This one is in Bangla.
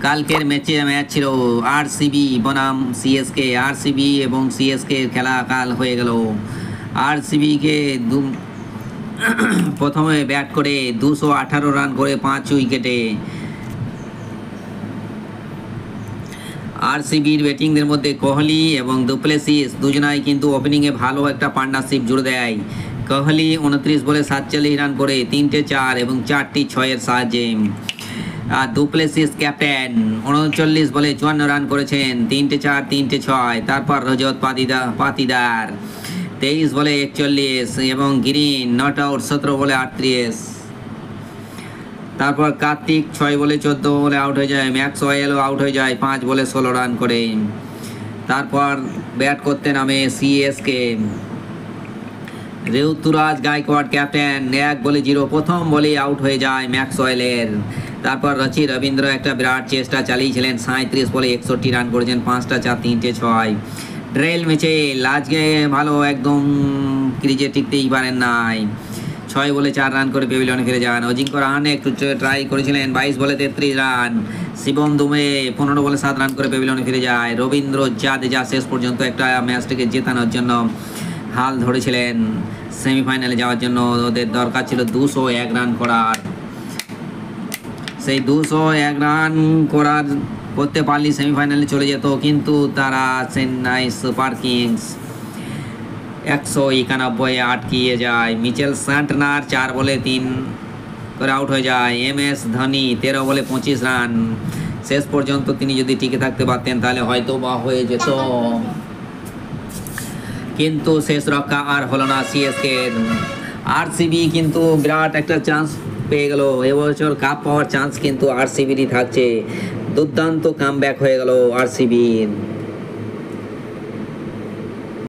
কালকের ম্যাচ ছিল আরসিবি বনাম সিএসকে। আরসিবি এবং সিএসকে খেলা কাল হয়ে গেল। আরসিবিকে প্রথমে ব্যাট করে 218 রান করে 5 উইকেটে। আরসিবির ব্যাটিংদের মধ্যে কোহলি এবং ডুপ্লেসিস দুজনাই কিন্তু ওপেনিংয়ে ভালো একটা পার্টনারশিপ জুড়ে দেয়। কোহলি 29 বলে 47 রান করে 3টে 4 এবং 4টি 6-এর সাহায্যে। আর ডুপ্লেসিস ক্যাপ্টেন 39 বলে 54 রান করেছেন, 3টে 4 3টে 6। তারপর রজত পাতিদার 23 বলে 41 এবং গ্রিন নট আউট 17 বলে 38। তারপর কার্তিক 6 বলে 14 বলে আউট হয়ে যায়। ম্যাক্সওয়েলও আউট হয়ে যায় 5 বলে 16 রান করে। তারপর ব্যাট করতে নামে সিএসকে। ঋতুরাজ গায়কোয়াড় ক্যাপ্টেন 1 বলে 0 প্রথম বলে আউট হয়ে যায় ম্যাক্সওয়েলের। তারপর রবীন্দ্র একটা বিরাট চেষ্টা চালিয়েছিলেন, 37 বলে 61 রান করেছেন, 5টা 4 3টে 6। ড্রেল ম্যাচে আজকে ভালো একদম ক্রিজে টিকতেই পারেন নাই, 6 বলে 4 রান করে পেভিলিয়নে ফিরে যান। অজিঙ্ক্য রাহানে একটু ট্রাই করেছিলেন, 22 বলে 33 রান। শিবম দুবে 15 বলে 7 রান করে পেভিলিয়নে ফিরে যায়। রবীন্দ্র জাদেজা শেষ পর্যন্ত একটা ম্যাচটিকে জেতানোর জন্য হাল ধরেছিলেন। সেমিফাইনালে যাওয়ার জন্য ওদের দরকার ছিল 201 রান করার। সেই 201 রান করতে পারলে সেমিফাইনালে চলে যেত, কিন্তু তারা চেন্নাই সুপার কিংস 191 আটকিয়ে যায়। মিচেল স্যান্টনার 4 বলে 3 করে আউট হয়ে যায়। MS ধোনি 13 বলে 25 রান। শেষ পর্যন্ত তিনি যদি টিকে থাকতে পারতেন তাহলে হয়তো বা হয়ে যেত, কিন্তু শেষ রক্ষা আর হলো না সিএসকে। আরসিবি কিন্তু বিরাট একটা চান্স পেয়ে গেল। এবছর কাপ পাওয়ার চান্স কিন্তু আরসিবিরই থাকছে। দুর্দান্ত কামব্যাক হয়ে গেল আরসিবির।